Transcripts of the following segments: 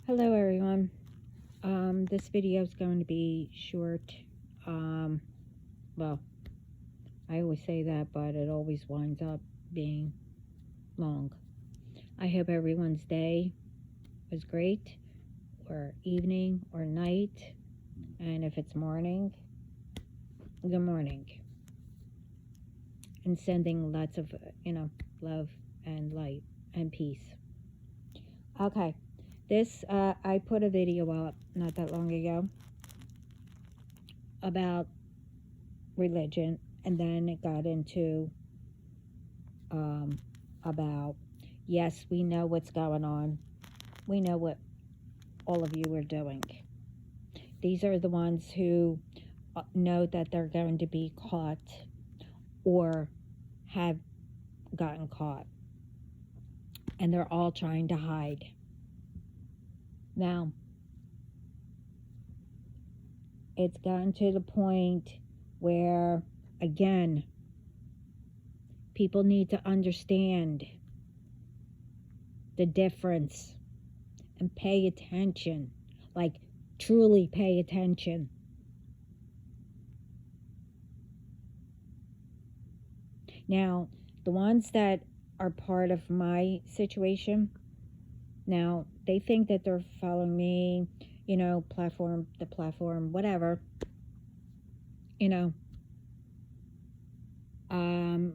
Hello everyone. This video is going to be short. Well, I always say that, but it always winds up being long. I hope everyone's day was great, or evening, or night, and if it's morning, good morning. And sending lots of, love and light and peace. Okay, I put a video up not that long ago about religion, and then it got into about, yes, we know what's going on. We know what all of you are doing. These are the ones who know that they're going to be caught or have gotten caught, and they're all trying to hide. Now, it's gotten to the point where, again, people need to understand the difference and pay attention, like truly pay attention. Now, the ones that are part of my situation, now they think that they're following me, the platform, whatever,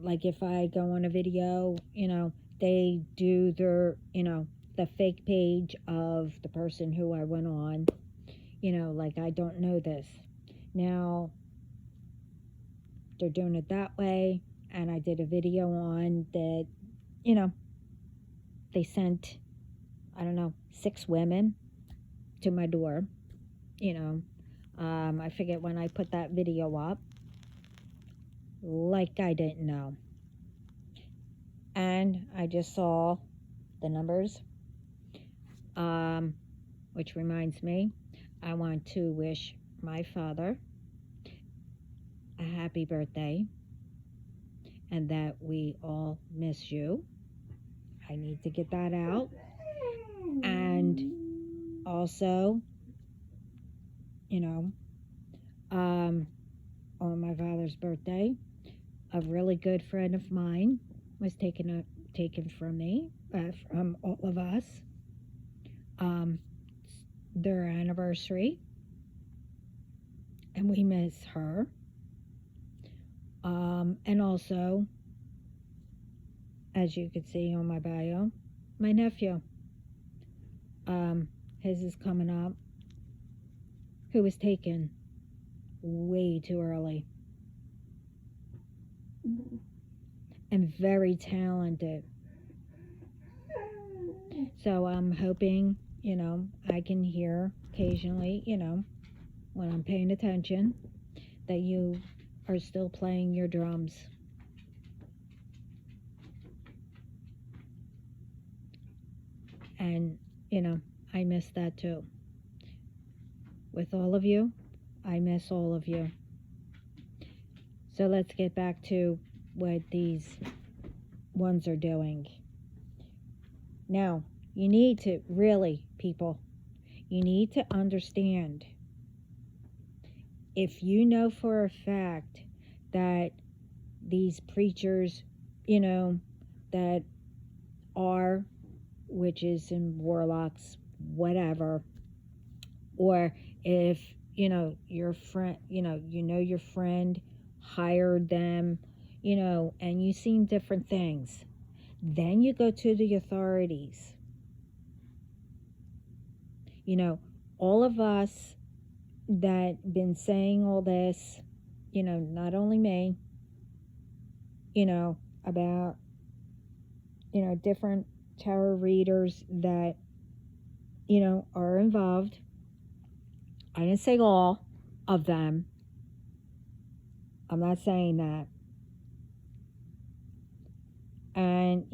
like if I go on a video, they do their, the fake page of the person who I went on, like I don't know this. Now, they're doing it that way, and I did a video on that, they sent, 6 women to my door, I forget when I put that video up, like I didn't know. And I just saw the numbers, which reminds me, I want to wish my father a happy birthday, and that we all miss you. I need to get that out. And also, on my father's birthday, a really good friend of mine was taken from me, from all of us. Their anniversary, and we miss her. And also, as you can see on my bio, my nephew, his is coming up, who was taken way too early, and very talented. So I'm hoping, I can hear occasionally, when I'm paying attention, that you are still playing your drums. And, I miss that too. With all of you, I miss all of you. So let's get back to what these ones are doing. Now, you need to really, people, you need to understand, if you know for a fact that these preachers, that are witches and warlocks, whatever, or if, your friend, your friend hired them, and you've seen different things, then you go to the authorities. All of us that been saying all this, not only me, about, different tarot readers that, are involved. I didn't say all of them. I'm not saying that. And,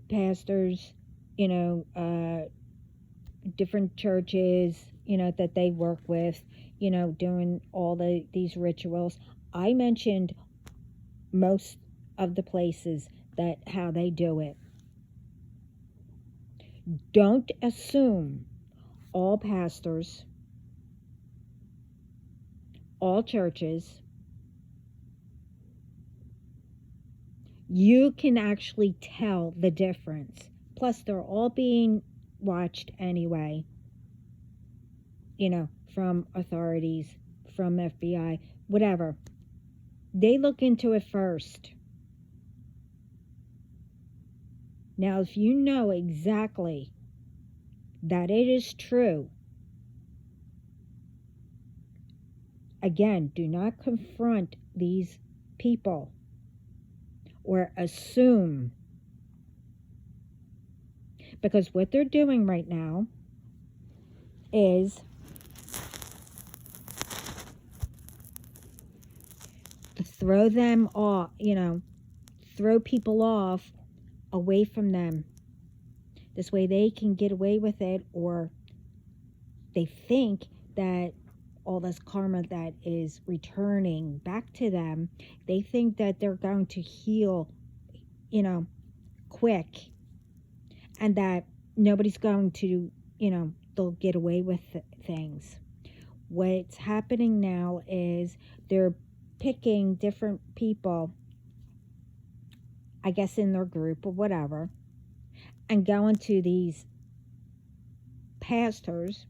pastors, different churches, that they work with, doing all these rituals. I mentioned most of the places that how they do it. Don't assume all pastors, all churches. You can actually tell the difference. Plus, they're all being watched anyway, from authorities, from FBI, whatever. They look into it first. Now, if you know exactly that it is true, again, do not confront these people or assume. Because what they're doing right now is to throw them off, throw people off away from them. This way they can get away with it, or they think that all this karma that is returning back to them, they think that they're going to heal, quick, and that nobody's going to, they'll get away with things. What's happening now is they're picking different people, I guess in their group or whatever, and going to these pastors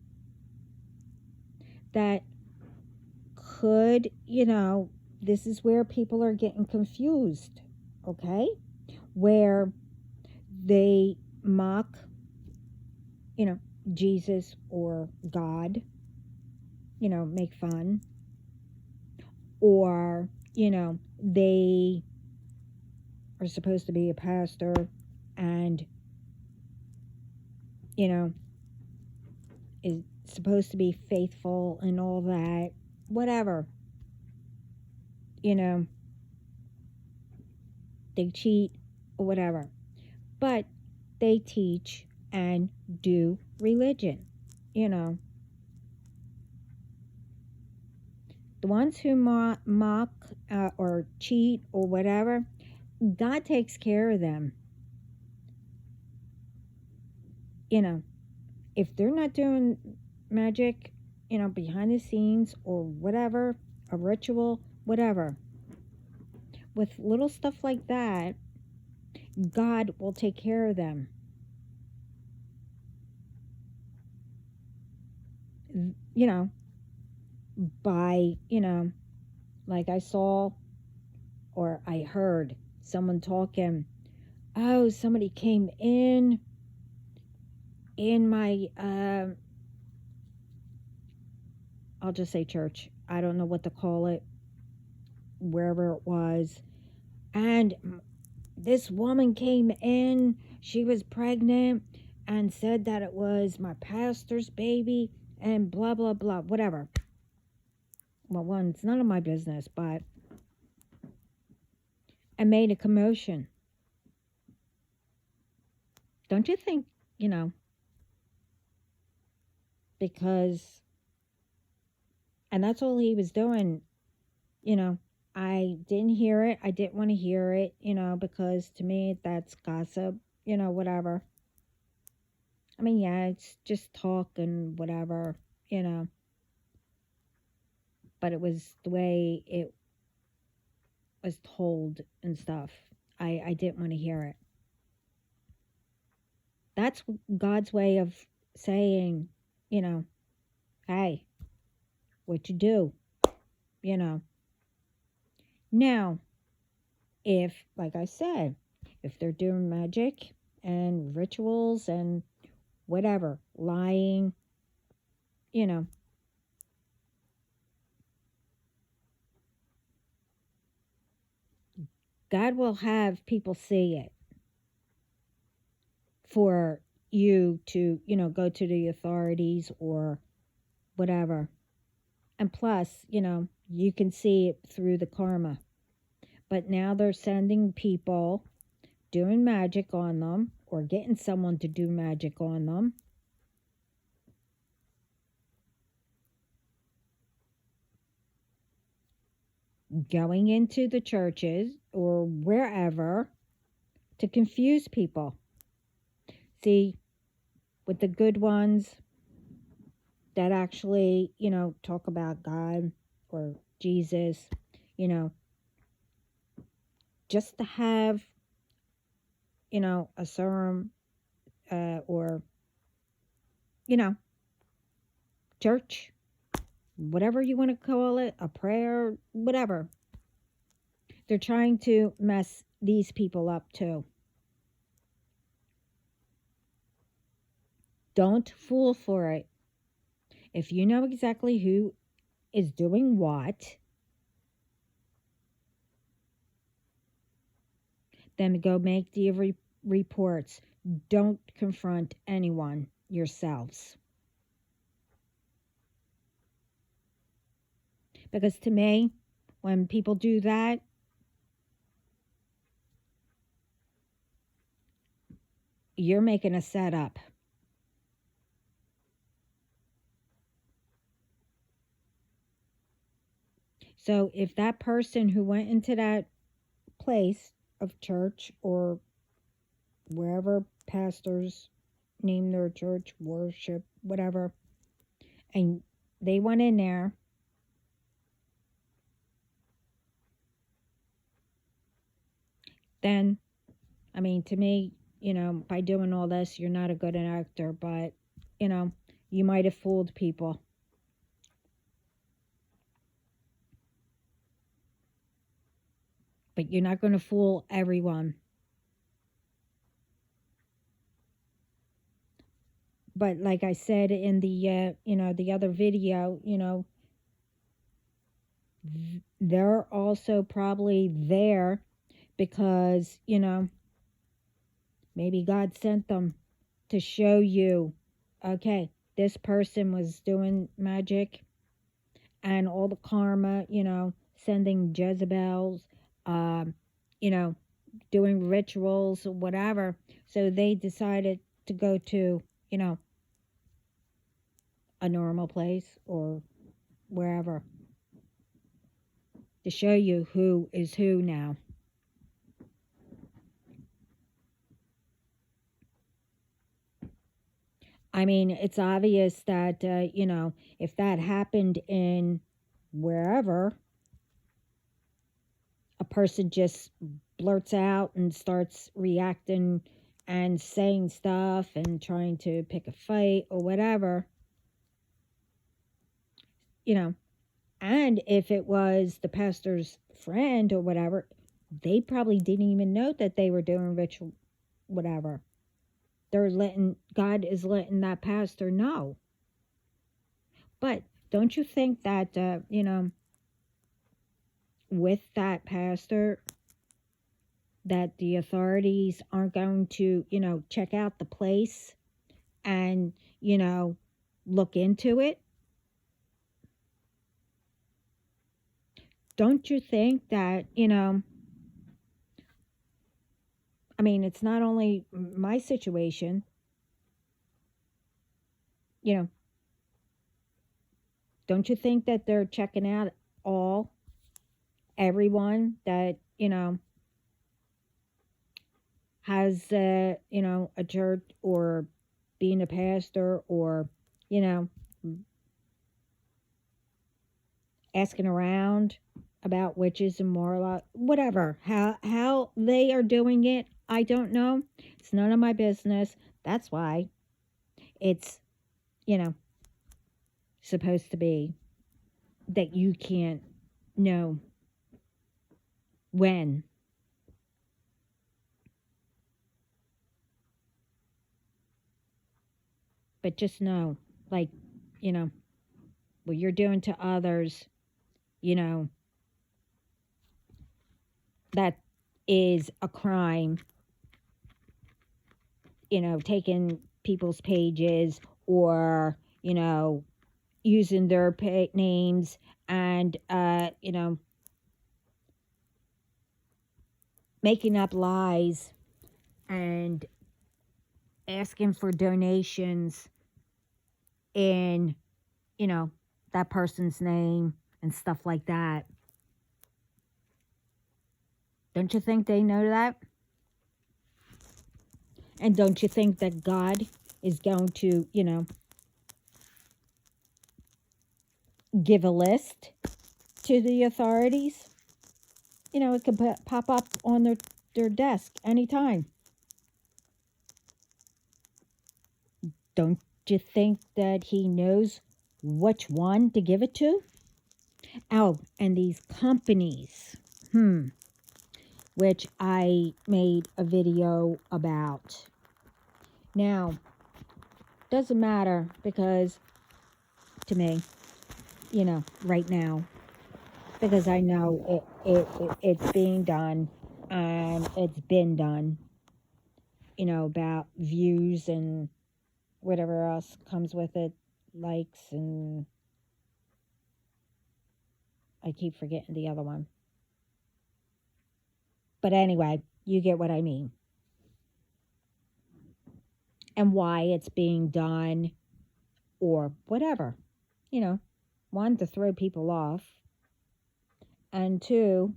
that could, this is where people are getting confused, okay? Where they mock, Jesus or God, make fun, or, they are supposed to be a pastor and, is supposed to be faithful and all that, whatever, they cheat or whatever, but they teach and do religion, the ones who mock or cheat or whatever, God takes care of them. If they're not doing magic, behind the scenes or whatever, a ritual, whatever, with little stuff like that, God will take care of them. By, like I saw or I heard someone talking, oh, somebody came in my, I'll just say church, I don't know what to call it, wherever it was, and this woman came in, she was pregnant, and said that it was my pastor's baby, and blah, blah, blah, whatever. Well, one, it's none of my business, but I made a commotion. Don't you think, because, and that's all he was doing, I didn't hear it. I didn't want to hear it, because to me that's gossip, whatever. I mean, yeah, it's just talk and whatever, but it was the way it was told and stuff. I didn't want to hear it. That's God's way of saying, hey, what you do, Now, if, like I said, if they're doing magic and rituals and whatever, lying, God will have people see it for you to, go to the authorities or whatever. And plus, you can see it through the karma. But now they're sending people doing magic on them or getting someone to do magic on them. Going into the churches or wherever to confuse people. See, with the good ones, that actually, talk about God or Jesus, you know, just to have, a serum, or, you know, church, whatever you want to call it, a prayer, whatever. They're trying to mess these people up too. Don't fall for it. If you know exactly who is doing what, then go make the reports. Don't confront anyone yourselves. Because to me, when people do that, you're making a setup. So if that person who went into that place of church or wherever pastors name their church, worship, whatever, and they went in there, then, I mean, to me, by doing all this, you're not a good actor, but, you might have fooled people. But you're not going to fool everyone. But like I said in the, the other video, they're also probably there because, maybe God sent them to show you, okay, this person was doing magic and all the karma, sending Jezebels, um, you know, doing rituals or whatever. So they decided to go to, a normal place or wherever to show you who is who now. I mean, it's obvious that, if that happened in wherever, a person just blurts out and starts reacting and saying stuff and trying to pick a fight or whatever, and if it was the pastor's friend or whatever, they probably didn't even know that they were doing ritual, whatever. God is letting that pastor know. But don't you think that, with that pastor, that the authorities aren't going to, check out the place and, look into it? Don't you think that, I mean, it's not only my situation, don't you think that they're checking out everyone that, has, a church or being a pastor or, you know, asking around about witches and warlock, whatever. How they are doing it, I don't know. It's none of my business. That's why it's, supposed to be that you can't know when. But just know, like, what you're doing to others, that is a crime. Taking people's pages or, using their names and, making up lies and asking for donations in, that person's name and stuff like that. Don't you think they know that? And don't you think that God is going to, give a list to the authorities, it could pop up on their desk anytime. Don't you think that he knows which one to give it to? Oh, and these companies, which I made a video about. Now, doesn't matter because to me, right now, because I know it's being done and it's been done, about views and whatever else comes with it, likes, and I keep forgetting the other one. But anyway, you get what I mean. And why it's being done or whatever. One, to throw people off. And two,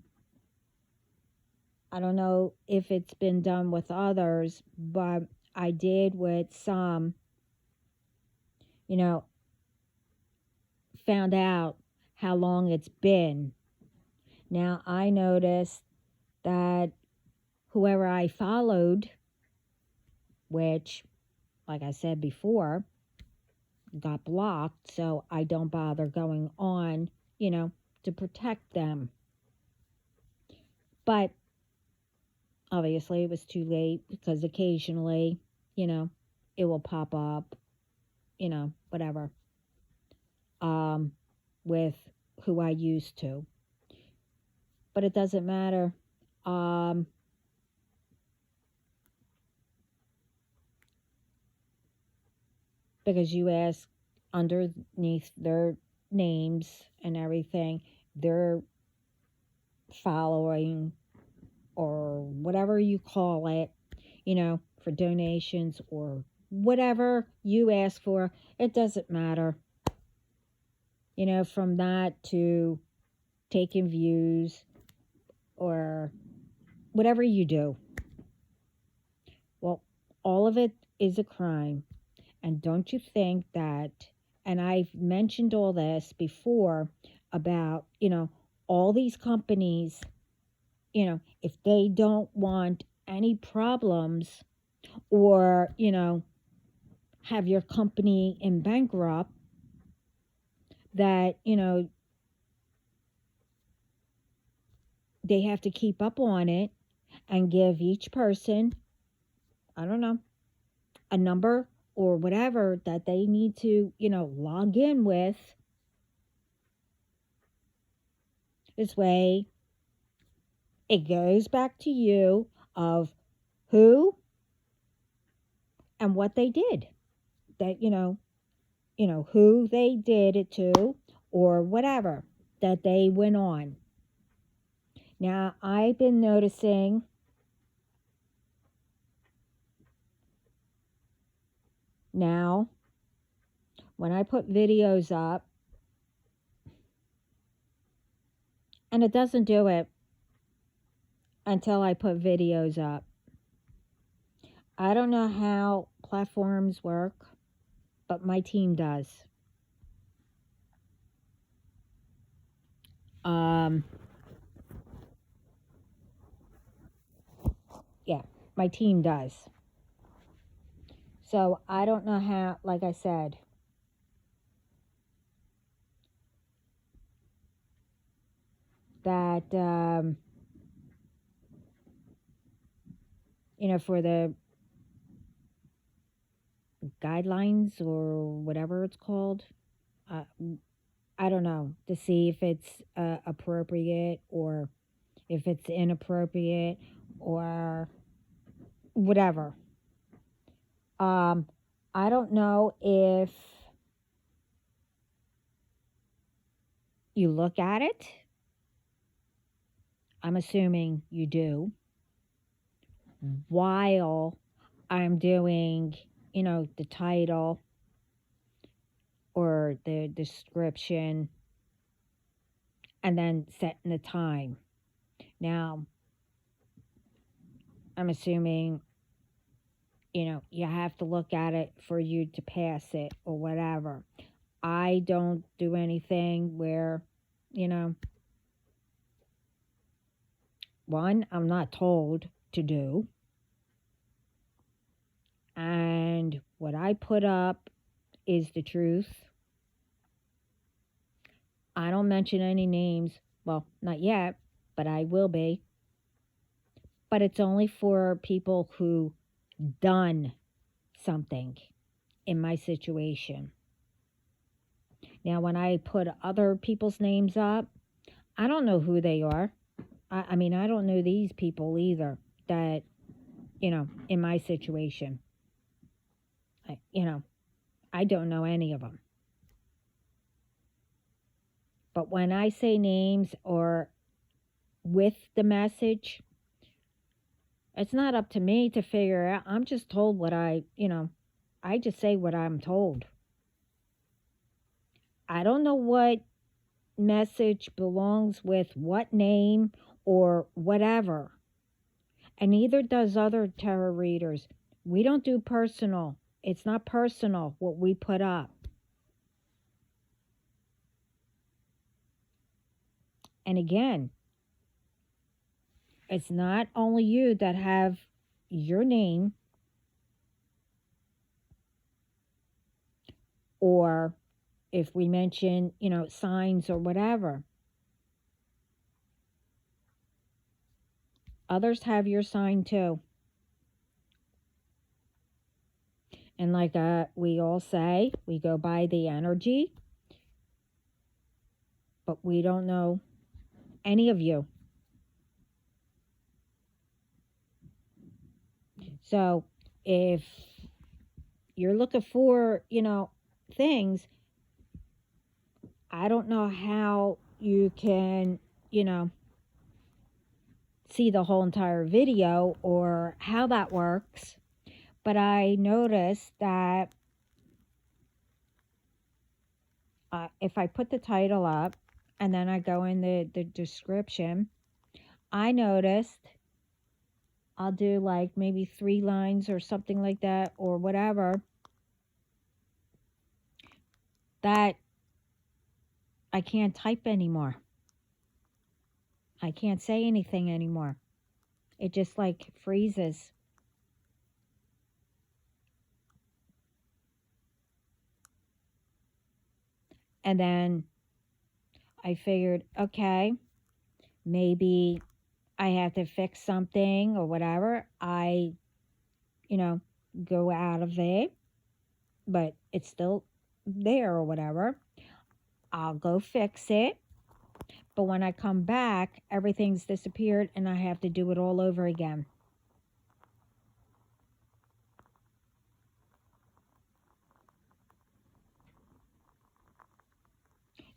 I don't know if it's been done with others, but I did with some, found out how long it's been. Now, I noticed that whoever I followed, which, like I said before, got blocked, so I don't bother going on, to protect them. But obviously, it was too late because occasionally, it will pop up, whatever, with who I used to. But it doesn't matter. Because you ask underneath their names and everything, they're following or whatever you call it, for donations or whatever you ask for. It doesn't matter. From that to taking views or whatever you do. Well, all of it is a crime. And don't you think that, and I've mentioned all this before about, all these companies, if they don't want any problems or, have your company in bankrupt, that, they have to keep up on it and give each person, I don't know, a number or whatever that they need to, log in with. This way, it goes back to you of who and what they did. That, who they did it to or whatever that they went on. Now, I've been noticing now when I put videos up, and it doesn't do it until I put videos up. I don't know how platforms work, but my team does. Yeah, my team does. So I don't know how, like I said, that, for the guidelines or whatever it's called, I don't know, to see if it's appropriate or if it's inappropriate or whatever. I don't know if you look at it. I'm assuming you do. While I'm doing, the title or the description and then setting the time. Now, I'm assuming, you have to look at it for you to pass it or whatever. I don't do anything where, you know, one, I'm not told to do. And what I put up is the truth. I don't mention any names. Well, not yet, but I will be. But it's only for people who done something in my situation. Now, when I put other people's names up, I don't know who they are. I mean, I don't know these people either that, in my situation. I don't know any of them. But when I say names or with the message, it's not up to me to figure out. I'm just told what I just say what I'm told. I don't know what message belongs with what name or whatever. And neither does other tarot readers. We don't do personal. It's not personal what we put up. And again, it's not only you that have your name or if we mention, signs or whatever. Others have your sign too. And like we all say, we go by the energy, but we don't know any of you. So if you're looking for, things, I don't know how you can, see the whole entire video or how that works. But I noticed that if I put the title up and then I go in the description, I noticed I'll do like maybe 3 lines or something like that or whatever, that I can't type anymore. I can't say anything anymore. It just like freezes. And then I figured, okay, maybe I have to fix something or whatever. I, go out of it, but it's still there or whatever. I'll go fix it. But when I come back, everything's disappeared and I have to do it all over again.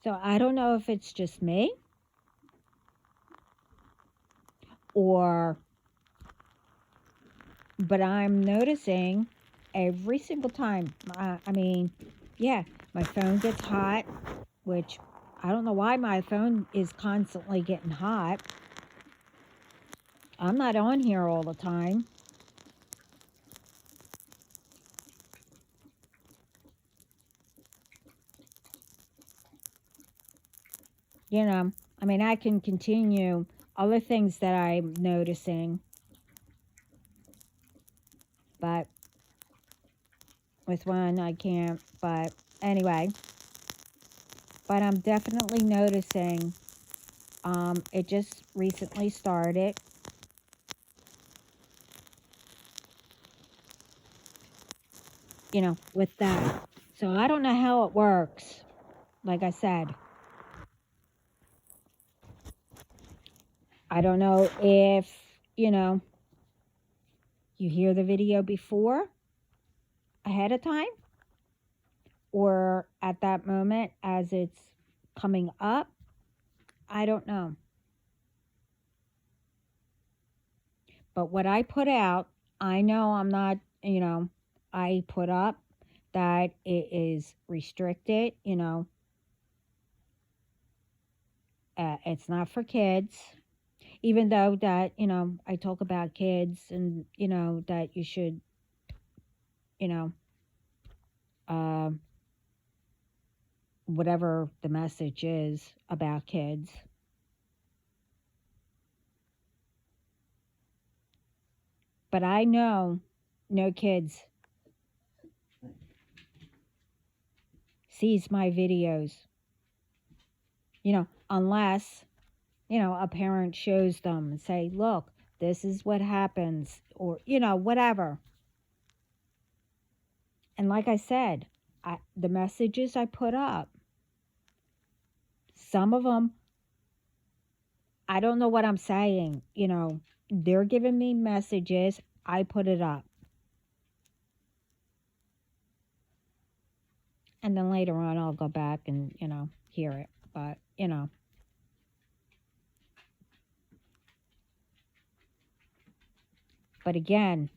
So I don't know if it's just me but I'm noticing every single time. My phone gets hot, which I don't know why my phone is constantly getting hot. I'm not on here all the time. I can continue other things that I'm noticing, but with one I can't. But anyway, but I'm definitely noticing it just recently started. With that. So I don't know how it works. Like I said, I don't know if, you hear the video before, ahead of time, or at that moment as it's coming up. I don't know. But what I put out, I know I'm not, I put up that it is restricted, it's not for kids. Even though that, I talk about kids and, that you should, you know, uh, whatever the message is about kids. But I know no kids sees my videos, unless, a parent shows them and say, look, this is what happens, or, whatever. And like I said, the messages I put up, some of them, I don't know what I'm saying. They're giving me messages. I put it up. And then later on, I'll go back and, hear it. But, But again,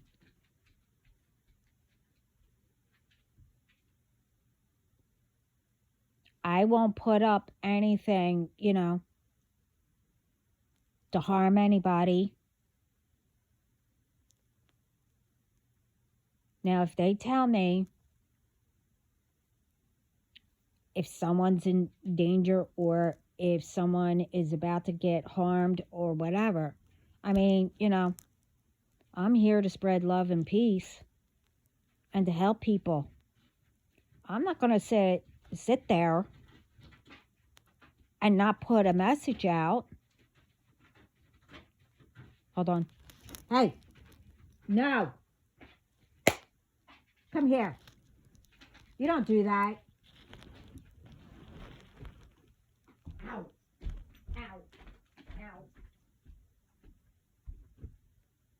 I won't put up anything, to harm anybody. Now, if they tell me if someone's in danger or if someone is about to get harmed or whatever, I mean, I'm here to spread love and peace and to help people. I'm not going to sit there and not put a message out. Hold on. Hey, no. Come here. You don't do that. Ow. Ow. Ow.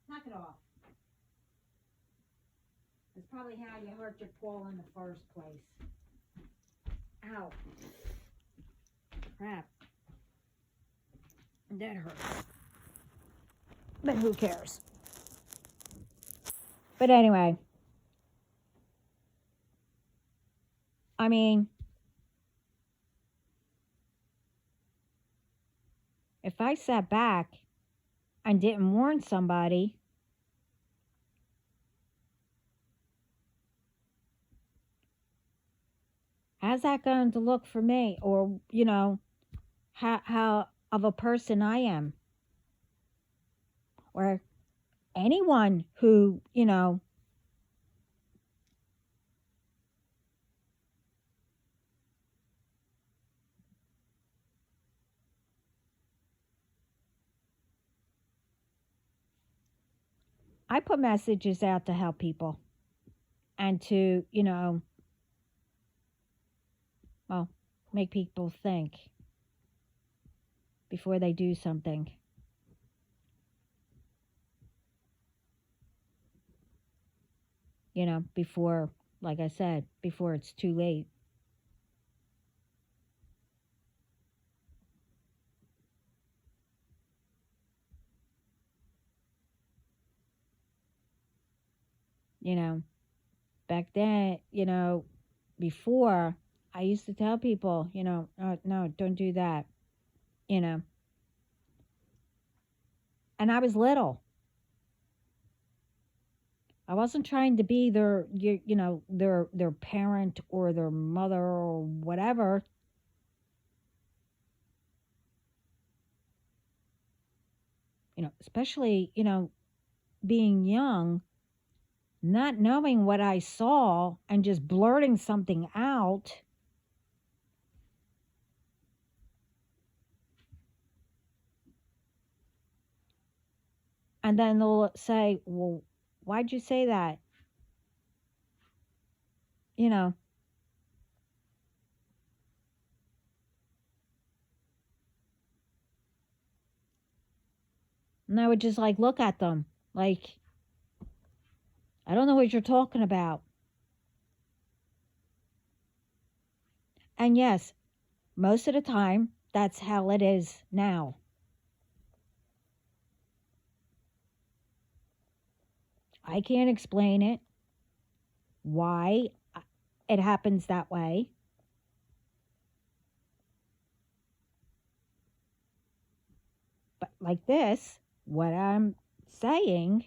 Knock it off. That's probably how you hurt your paw in the first place. Ow. Crap. That hurts. But who cares? But anyway, I mean, if I sat back and didn't warn somebody, how's that going to look for me? Or, how of a person I am? Or anyone who, I put messages out to help people and to, well, make people think before they do something. Before, like I said, before it's too late. Back then, before, I used to tell people, no, don't do that, and I was little. I wasn't trying to be their parent or their mother or whatever. Especially, being young, not knowing what I saw and just blurting something out. And then they'll say, well, why'd you say that? And I would just look at them like, I don't know what you're talking about. And yes, most of the time, that's how it is now. I can't explain it, why it happens that way. But like this, what I'm saying,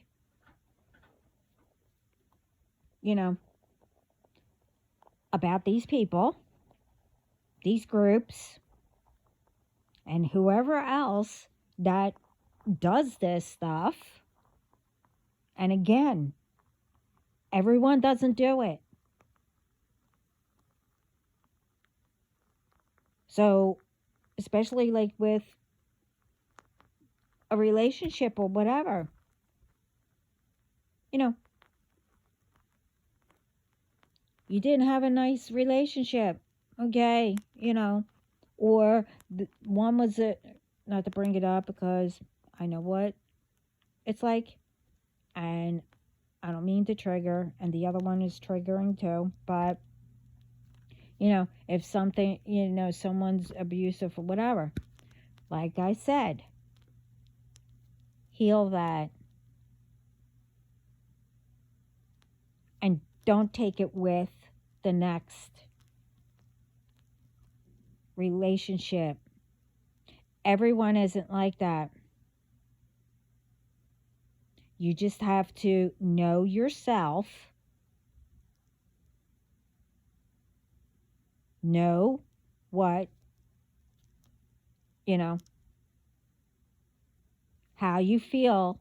about these people, these groups and whoever else that does this stuff, and again, everyone doesn't do it. So, especially like with a relationship or whatever, you know, you didn't have a nice relationship, okay, or one was not to bring it up because I know what it's like, and I don't mean to trigger, and the other one is triggering too, but if something, someone's abusive or whatever, like I said, heal that and don't take it with the next relationship. Everyone isn't like that. You just have to know yourself, know what, how you feel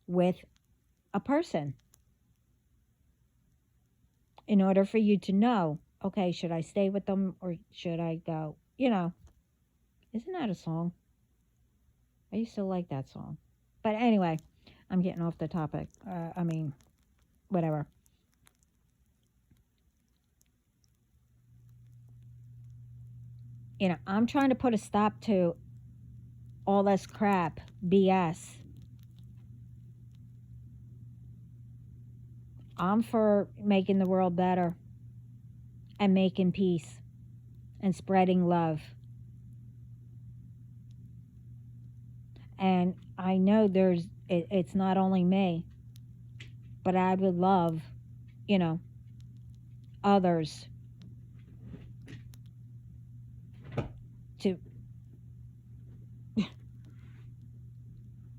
with a person in order for you to know, okay, should I stay with them or should I go? Isn't that a song? I used to like that song. But anyway, I'm getting off the topic. Whatever. I'm trying to put a stop to all this crap, BS. I'm for making the world better and making peace and spreading love. And I know it's not only me, but I would love, others to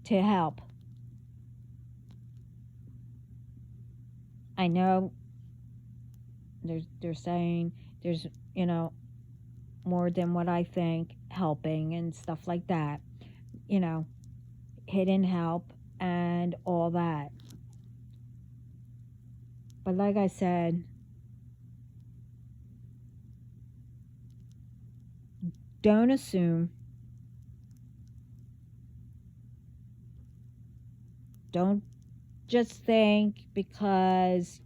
to help. I know they're saying there's, more than what I think helping and stuff like that. Hidden help and all that. But like I said, don't assume. Don't just think because,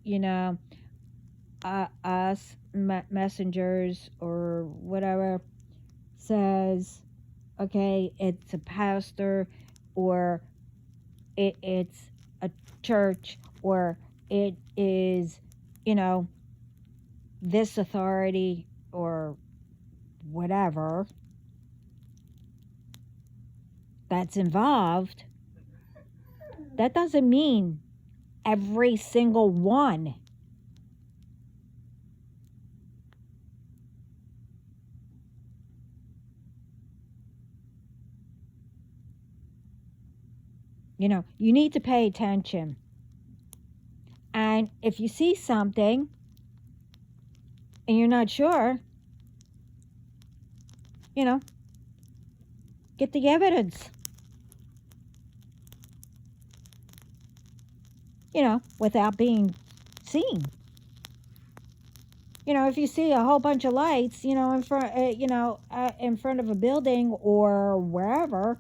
us messengers or whatever says, okay, it's a pastor or it's a church or it is, this authority or whatever that's involved. That doesn't mean every single one. You need to pay attention. And if you see something and you're not sure, get the evidence. Without being seen. If you see a whole bunch of lights, in front, in front of a building or wherever,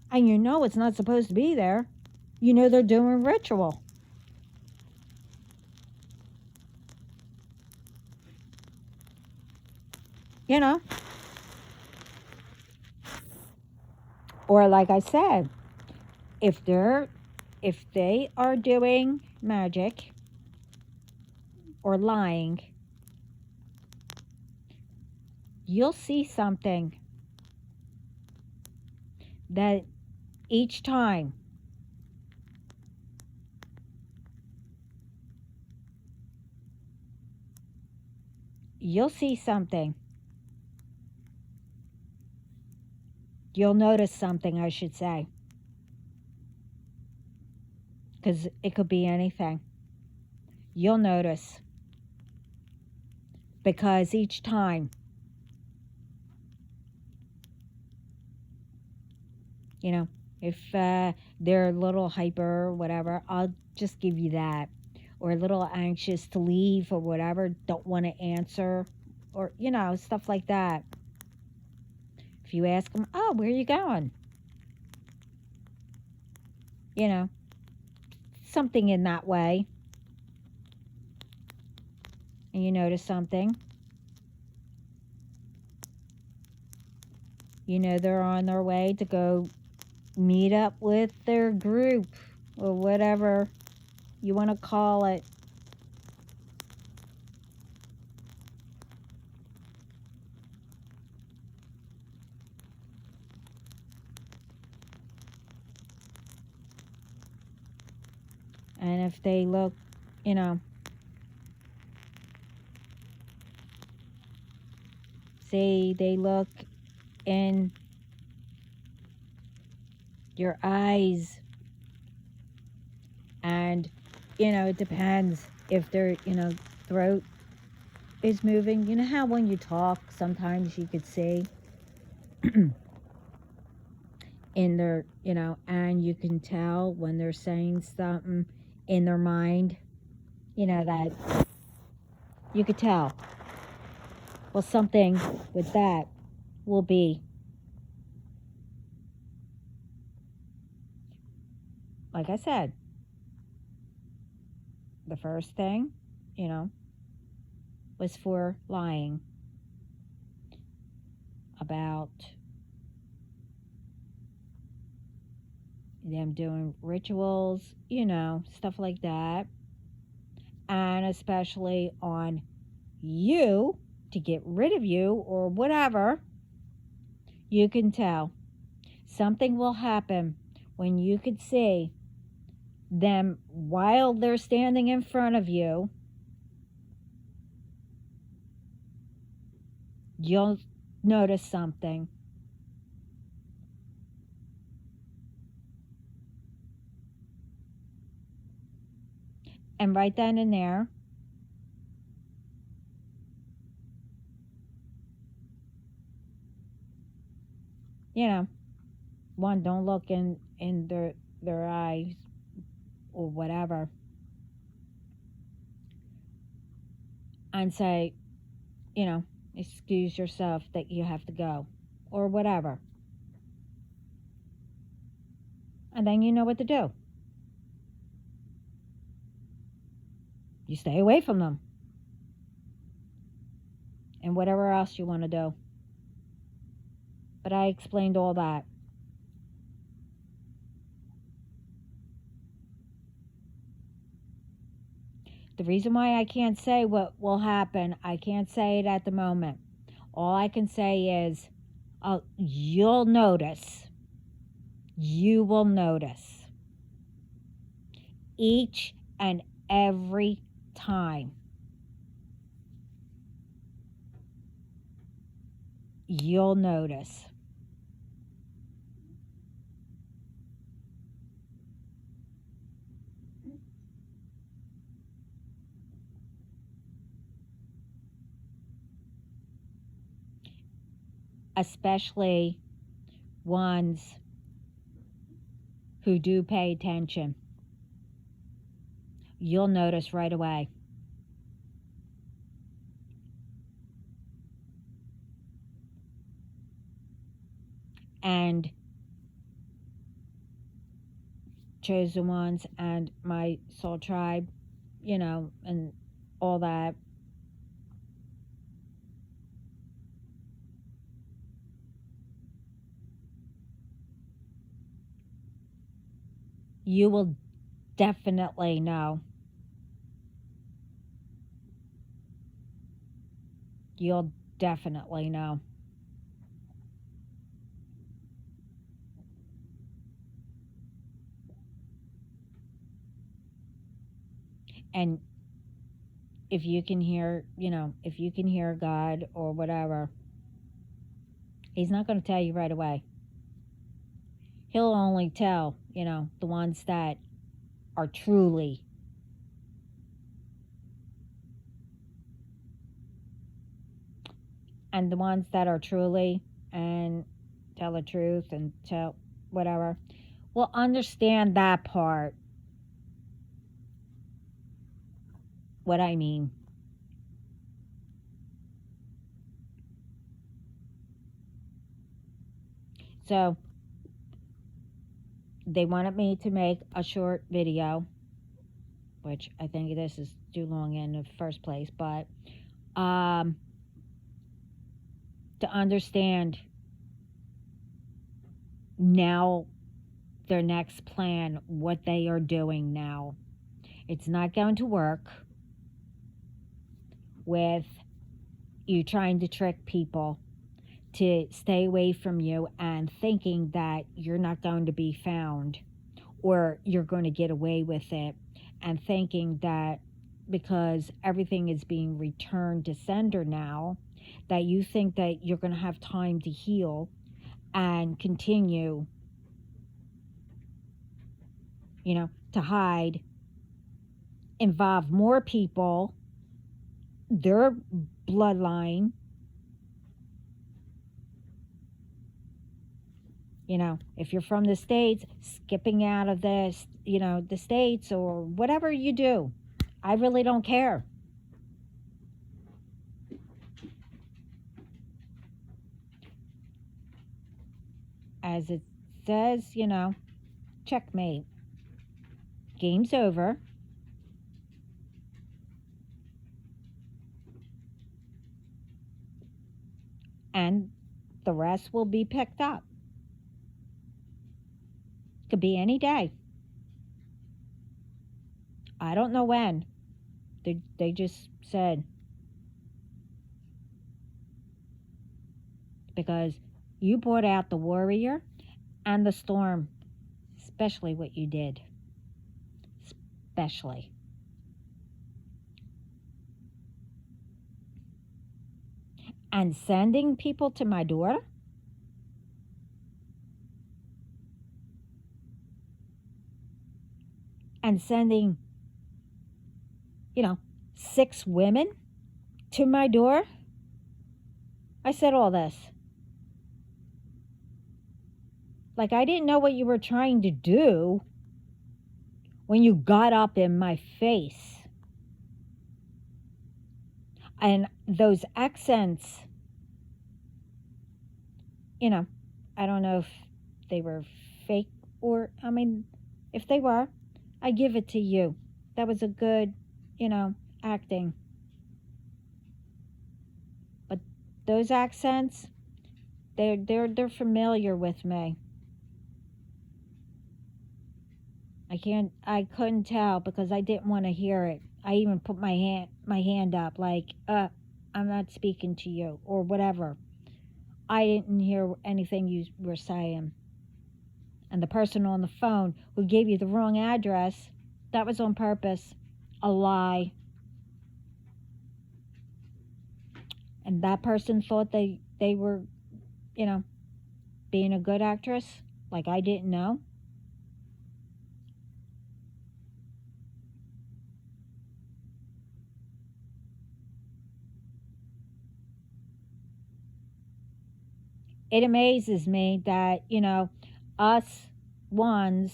and it's not supposed to be there, they're doing ritual. Or like I said, if they are doing magic or lying, you'll see something that each time you'll see something. You'll notice something, I should say. Because it could be anything. You'll notice. Because each time You know, if they're a little hyper or whatever, I'll just give you that. Or a little anxious to leave or whatever, don't want to answer, or, stuff like that. If you ask them, oh, where are you going? You know, something in that way, and you notice something, they're on their way to go meet up with their group or whatever you want to call it. And if they look, you know, say they look in your eyes, and, it depends if their, throat is moving. You know how when you talk, sometimes you could see in their, and you can tell when they're saying something in their mind, that you could tell. Well, something with that will be, like I said, the first thing, was for lying about them doing rituals, stuff like that. And especially on you, to get rid of you or whatever, you can tell. Something will happen when you could see them while they're standing in front of you. You'll notice something. And right then and there, one, don't look in their eyes or whatever, and say, excuse yourself that you have to go or whatever. And then you know what to do. You stay away from them. And whatever else you want to do. But I explained all that. The reason why I can't say what will happen, I can't say it at the moment. All I can say is, you'll notice. You will notice. Each and every time. You'll notice. Especially ones who do pay attention. You'll notice right away. And chosen ones and my soul tribe, and all that. You will definitely know. You'll definitely know. And if you can hear, if you can hear God or whatever, he's not going to tell you right away. He'll only tell, the ones that are truly. And the ones that are truly and tell the truth and tell, whatever, will understand that part, what I mean. So they wanted me to make a short video, which I think this is too long in the first place, but to understand now their next plan, what they are doing now. It's not going to work with you trying to trick people to stay away from you and thinking that you're not going to be found or you're going to get away with it, and thinking that because everything is being returned to sender now, that you think that you're going to have time to heal and continue, to hide, involve more people, their bloodline, if you're from the States, skipping out of this, the States or whatever you do. I really don't care. As it says, checkmate. Game's over. And the rest will be picked up. Could be any day. I don't know when. They just said. Because you brought out the warrior and the storm, especially what you did. Especially. And sending people to my door? And sending, 6 women to my door? I said all this. Like, I didn't know what you were trying to do when you got up in my face. And those accents, I don't know if they were fake or, if they were, I give it to you. That was a good, acting. But those accents, they're familiar with me. I couldn't tell because I didn't want to hear it. I even put my hand up like, I'm not speaking to you or whatever. I didn't hear anything you were saying. And the person on the phone who gave you the wrong address, that was on purpose. A lie. And that person thought they were, being a good actress, like I didn't know. It amazes me that, us ones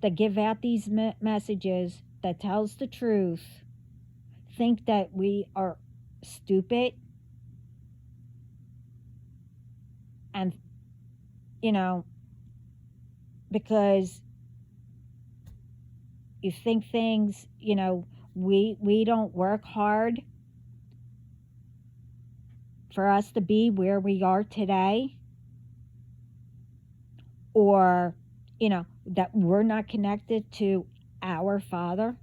that give out these messages that tells the truth think that we are stupid and, because you think things, we don't work hard for us to be where we are today, or, that we're not connected to our Father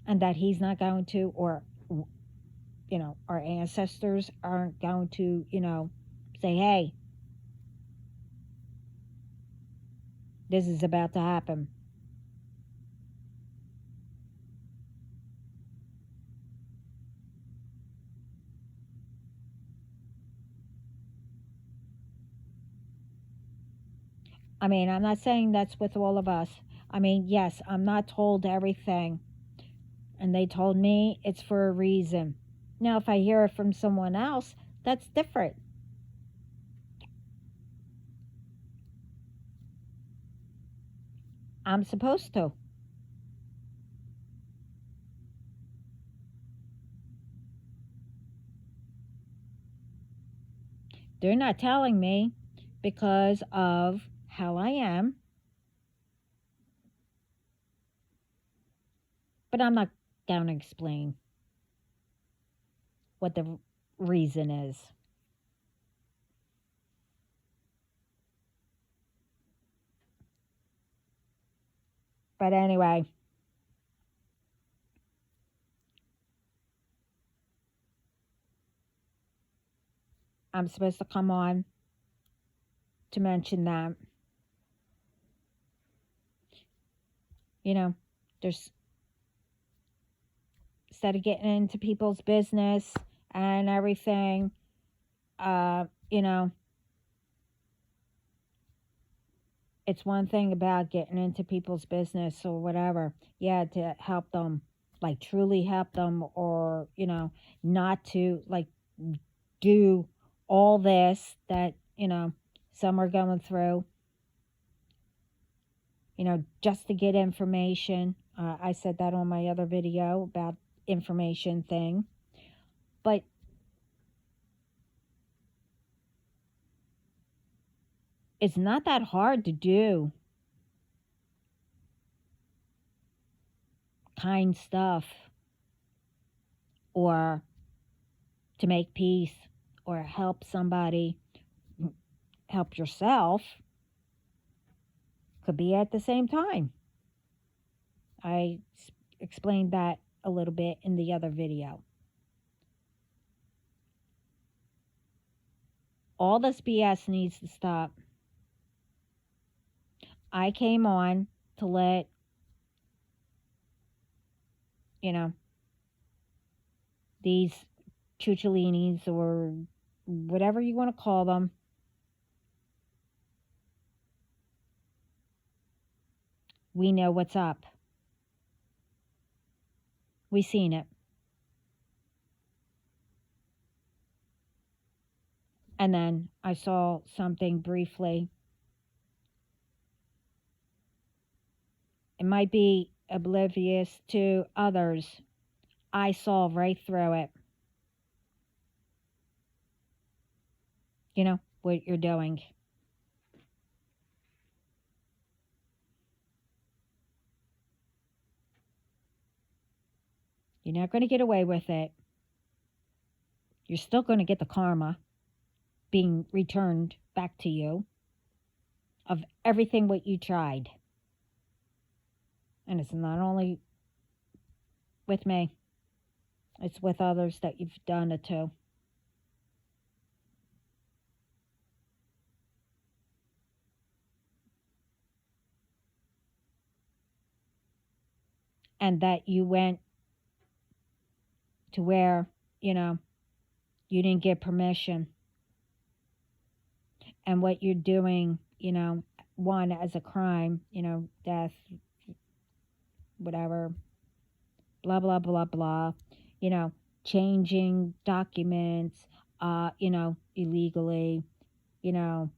and that He's not going to, or, our ancestors aren't going to, say, hey, this is about to happen. I'm not saying that's with all of us. Yes, I'm not told everything. And they told me it's for a reason. Now, if I hear it from someone else, that's different. I'm supposed to. They're not telling me because of how I am, but I'm not going to explain what the reason is. But anyway, I'm supposed to come on to mention that, you know, there's, instead of getting into people's business and everything, you know, it's one thing about getting into people's business or whatever, yeah, to help them, like truly help them, or, you know, not to like do all this that, you know, some are going through, you know, just to get information. I said that on my other video about information thing. But it's not that hard to do kind stuff, or to make peace, or help somebody, help yourself, could be at the same time. I explained that a little bit in the other video. All this BS needs to stop. I came on to let, you know, these Cucciolinis, or whatever you want to call them, we know what's up. We seen it. And then I saw something briefly. It might be oblivious to others. I saw right through it. You know, what you're doing. You're not going to get away with it. You're still going to get the karma being returned back to you of everything what you tried. And it's not only with me, it's with others that you've done it to. And that you went to where, you know, you didn't get permission. And what you're doing, you know, one, as a crime, you know, death, whatever, blah, blah, blah, blah, you know, changing documents, you know, illegally, you know,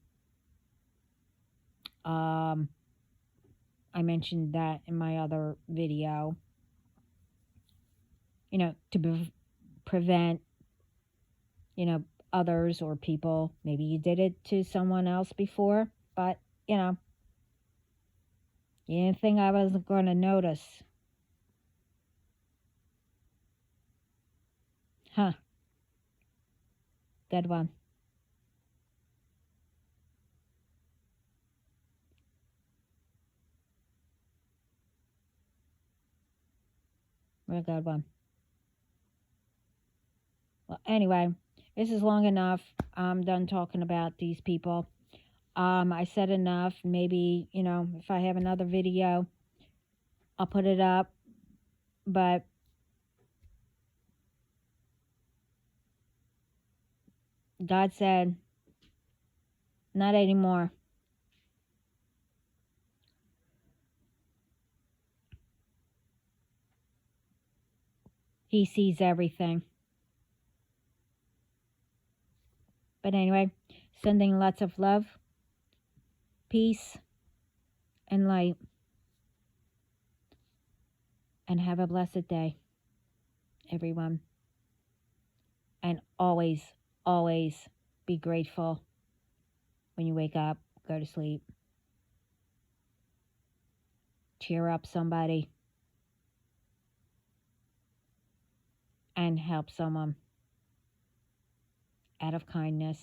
I mentioned that in my other video, you know, to prevent, you know, others or people. Maybe you did it to someone else before, but, you know, you didn't think I wasn't going to notice. Huh. Good one. Real good one. Well, anyway, this is long enough. I'm done talking about these people. I said enough. Maybe, you know, if I have another video, I'll put it up. But God said, not anymore. He sees everything. But anyway, sending lots of love, peace, and light. And have a blessed day, everyone. And always, always be grateful when you wake up, go to sleep. Cheer up somebody and help someone out of kindness.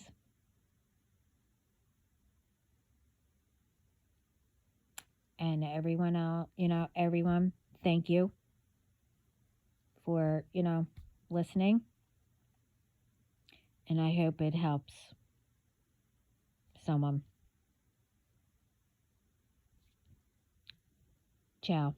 And everyone else, everyone, thank you for, listening. And I hope it helps someone. Ciao.